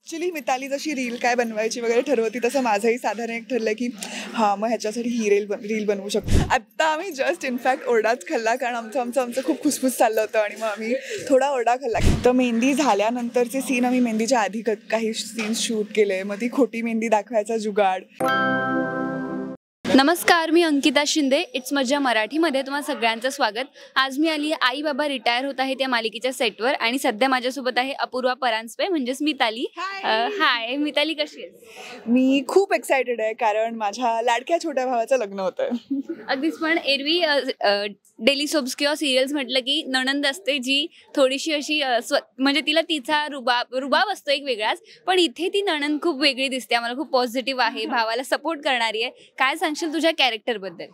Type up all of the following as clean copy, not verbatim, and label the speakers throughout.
Speaker 1: Actually Mithali जशी reel काय बनवायची वगैरे ठरवती तसं माझंही साधारण एक ठरलं की हां मग ह्याच्यासाठी ही रील बनवू शकतो. आत्ता आम्ही जस्ट इनफॅक्ट ओरडाच खाल्ला कारण आमचं खूप खुसफुस चाललं होतं आणि मग आम्ही थोडा ओरडा खाल्ला. तर मेहंदी झाल्यानंतरचे सीन आम्ही मेहंदीच्या आधी काही सीन्स शूट केले. मग ती खोटी मेहंदी दाखवायचा जुगाड.
Speaker 2: नमस्कार, मी अंकिता शिंदे. इट्स मज्जा मराठीमध्ये तुम्हाला सगळ्यांचं स्वागत. आज मी आली आई बाबा रिटायर होत आहे त्या मालिकेच्या सेटवर आणि सध्या माझ्यासोबत आहे अपूर्वा परांजपे म्हणजेच मिताली. हाय मिताली, कशी आहेस?
Speaker 1: मी खूप एक्सायटेड आहे कारण माझ्या लाडक्या छोट्या भावाचं लग्न होतं.
Speaker 2: अगदीच. पण एरवी डेली सोप्स किंवा सिरियल्स म्हटलं की नणंद असते जी थोडीशी अशी म्हणजे तिला तिचा रुबाब असतो एक वेगळाच, पण इथे ती नणंद खूप वेगळी दिसते. आम्हाला खूप पॉझिटिव्ह आहे, भावाला सपोर्ट करणारी आहे. काय सांगशील तुझ्या कॅरेक्टरबद्दल?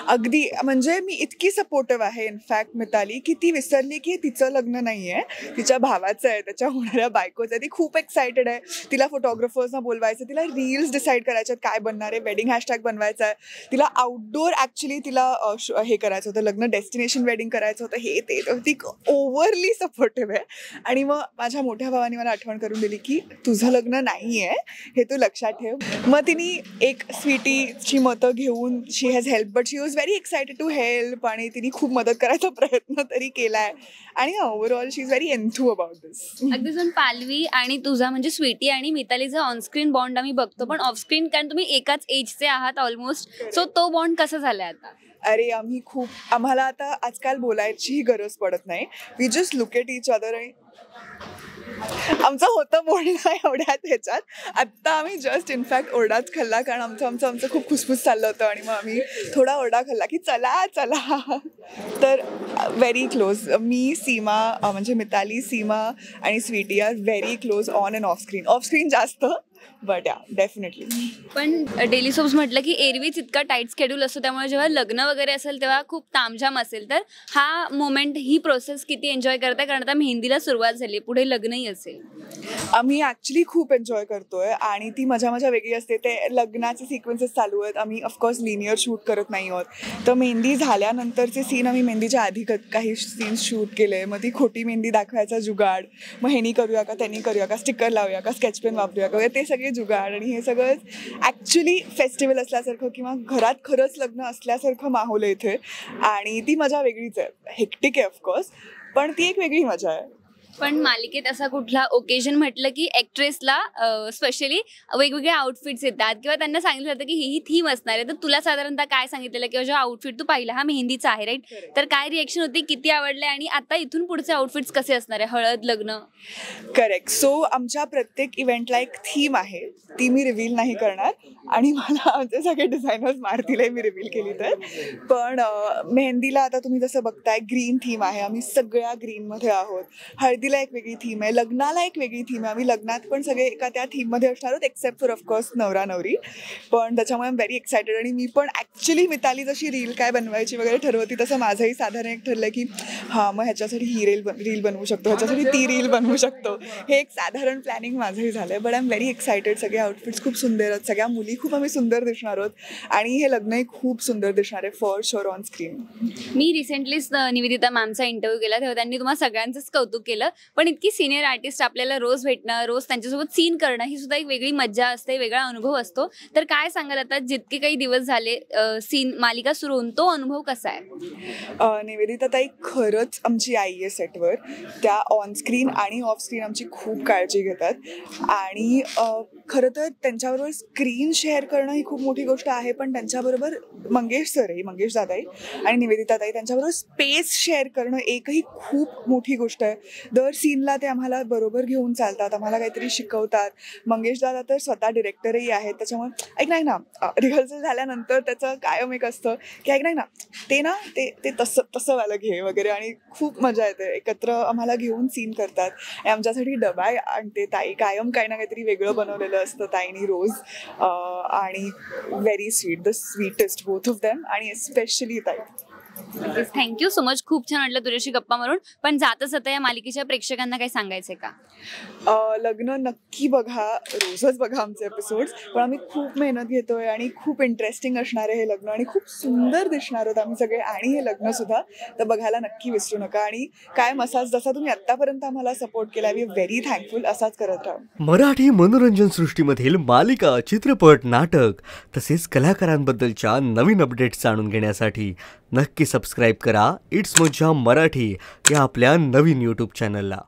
Speaker 1: अगदी, म्हणजे मी इतकी सपोर्टिव्ह आहे इनफॅक्ट मिताली की ती विसरली की तिचं लग्न नाही आहे, तिच्या भावाचं आहे, त्याच्या होणाऱ्या बायकोचं आहे. ती खूप एक्सायटेड आहे. तिला फोटोग्राफर्सना बोलवायचं, तिला रील्स डिसाईड करायच्यात काय बनणार आहे, वेडिंग हॅशटॅग बनवायचा आहे, तिला आउटडोर ॲक्च्युली तिला हे करायचं होतं, लग्न डेस्टिनेशन वेडिंग करायचं होतं, हे ते. ती ओव्हरली सपोर्टिव्ह आहे. आणि मग माझ्या मोठ्या भावाने मला आठवण करून दिली की तुझं लग्न नाही आहे हे तू लक्षात ठेव. मग तिने एक स्वीटीची मतं घेऊन she has help, but she was very excited to help आणि तिने खूप मदत करायचा प्रयत्न तरी केलाय. आणि overall she is very enthu about this.
Speaker 2: अगदी जण पालवी आणि तुझा म्हणजे स्वीटी आणि मितालीचा ऑनस्क्रीन बॉन्ड आम्ही बघतो, पण ऑफस्क्रीन कारण तुम्ही एकाच एजचे आहात ऑलमोस्ट, सो तो बॉन्ड कसा झालाय आता?
Speaker 1: अरे आम्हाला आता आजकाल बोलायचीही गरज पडत नाही. We just look at each other आणि आमचं होतं बोलणं एवढ्यात ह्याच्यात. आत्ता आम्ही जस्ट इनफॅक्ट ओरडाच खाल्ला कारण आमचं खूप खुसफुस चाललं होतं आणि मग आम्ही थोडा ओरडा खाल्ला की चला. तर व्हेरी क्लोज. मी, सीमा म्हणजे मिताली, सीमा आणि Sweety are very close on and off screen जास्त, बट या डेफिनेटली.
Speaker 2: पण डेली सोप्स म्हटलं की एरवीच इतका टाईट स्केड्यूल असतो, त्यामुळे जेव्हा लग्न वगैरे असेल तेव्हा खूप तामझाम असेल, तर हा मोमेंट, ही प्रोसेस किती एन्जॉय करताय? कारण आता मेहंदीला सुरुवात झाली, पुढे लग्नही असेल.
Speaker 1: आम्ही ॲक्च्युली खूप एन्जॉय करतोय आणि ती मजा वेगळी असते. ते लग्नाचे सिक्वेन्सेस चालू आहेत. आम्ही ऑफकोर्स लिनियर शूट करत नाही आहोत. तर मेहंदी झाल्यानंतरचे सीन आम्ही मेहंदीच्या आधी काही सीन्स शूट केले. मग ती खोटी मेहंदी दाखवायचा जुगाड, मग ह्यानी करूया का, त्यांनी करूया का, स्टिकर लावूया का, स्केच पेन वापरूया का, ते सगळे जुगाड. आणि हे सगळं ॲक्च्युली फेस्टिवल असल्यासारखं किंवा घरात खरंच लग्न असल्यासारखं माहोल आहे इथे. आणि ती मजा वेगळीच आहे. हेक्टिक आहे ऑफकोर्स, पण ती एक वेगळी मजा आहे.
Speaker 2: पण मालिकेत असा कुठला ओकेजन म्हटलं की ॲक्ट्रेसला स्पेशली वेगवेगळे आउटफिट्स येतात किंवा त्यांना सांगितलं जातं की ही थीम असणार आहे, तर तुला साधारणतः काय सांगितलेलं किंवा जेव्हा आउटफिट तू पाहिला, हा मेहंदीचा आहे राईट, तर काय रिएक्शन होती, किती आवडले आणि आता इथून पुढचे आउटफिट्स कसे असणार आहे, हळद, लग्न?
Speaker 1: करेक्ट. सो आमच्या प्रत्येक इव्हेंटला एक थीम आहे, ती मी रिव्हील नाही करणार आणि मला आमचे सगळे डिझायनर्स मारतील मी रिव्हील केली तर. पण मेहंदीला आता तुम्ही जसं बघताय ग्रीन थीम आहे, आम्ही सगळ्या ग्रीनमध्ये आहोत. हळदीला एक वेगळी थीम आहे, लग्नाला एक वेगळी थीम आहे. आम्ही लग्नात पण सगळे एका त्या थीममध्ये असणार आहोत एक्सेप्ट फॉर ऑफकोर्स नवरा नवरी. पण त्याच्यामुळे आय एम व्हेरी एक्सायटेड. आणि मी पण ॲक्च्युली मिताली जशी रील काय बनवायची वगैरे ठरवती तसं माझंही साधारण एक ठरलं की हां मग ह्याच्यासाठी ही रील बनवू शकतो, ह्याच्यासाठी ती रील बनवू शकतो. हे एक साधारण प्लॅनिंग माझंही झालं आहे. But I am very excited. सगळे आउटफिट्स खूप सुंदर आहेत, सगळ्या मुली खूप आम्ही सुंदर दिसणार आहोत आणि हे लग्नही खूप सुंदर दिसणार आहे फॉर शुअर ऑन स्क्रीन.
Speaker 2: मी रिसेंटलीच निवेदिता मॅमचा इंटरव्ह्यू केला, तेव्हा त्यांनी तुम्हाला सगळ्यांचंच कौतुक केलं. पण इतकी सिनियर आर्टिस्ट आपल्याला रोज भेटणं, रोज त्यांच्यासोबत सीन करणं, ही सुद्धा एक वेगळी मज्जा असते, वेगळा अनुभव असतो. तर काय सांगाल आता जितके काही दिवस झाले सीन मालिका सुरू होऊन, तो अनुभव कसा आहे?
Speaker 1: निवेदिता ताई खरंच आमची आई आहे सेटवर. त्या ऑनस्क्रीन आणि ऑफस्क्रीन आमची खूप काळजी घेतात आणि खरं तर त्यांच्याबरोबर स्क्रीन शेअर करणं ही खूप मोठी गोष्ट आहे, पण त्यांच्याबरोबर मंगेश दादाई आणि निवेदिता ताई त्यांच्याबरोबर स्पेस शेअर करणं एकही खूप मोठी गोष्ट आहे. दर सीनला ते आम्हाला बरोबर घेऊन चालतात, आम्हाला काहीतरी शिकवतात. मंगेश दादा तर स्वतः डिरेक्टरही आहेत, त्याच्यामुळे ऐक नाही ना, रिहर्सल झाल्यानंतर त्याचं कायम एक असतं की ऐक नाही ना, ते तसं वाला घे वगैरे. आणि खूप मजा येते, एकत्र आम्हाला घेऊन सीन करतात आणि आमच्यासाठी डबा आणते ताई, कायम काही ना काहीतरी वेगळं बनवलेलं असतं ताईनी रोज. आणि very sweet, the sweetest both of them आणि एस्पेशली ताई.
Speaker 2: Thank you so much. खूप छान वाटलं तुझ्याशी गप्पा मारून. पण जाता या मालिकेच्या प्रेक्षकांना काही सांगायचंय का?
Speaker 1: लग्न नक्की बघा, रोजच बघा आमचे एपिसोड्स. पण आम्ही खूप मेहनत घेतोय आणि खूप इंटरेस्टिंग असणार आहे हे लग्न आणि खूप सुंदर दिसणार आहोत आम्ही सगळे आणि हे लग्न सुद्धा. तर बघायला नक्की विसरू नका. आणि काय मसाज जसा तुम्ही आत्तापर्यंत आम्हाला सपोर्ट केला, वी व्हेरी थँकफुल. असाच करत राहा.
Speaker 3: मराठी मनोरंजन सृष्टीमधील मालिका, चित्रपट, नाटक तसेच कलाकारांबद्दलच्या नवीन अपडेट्स जाणून घेण्यासाठी नक्की सबस्क्राईब करा इट्स मज्जा मराठी या आपल्या नवीन यूट्यूब चॅनलला.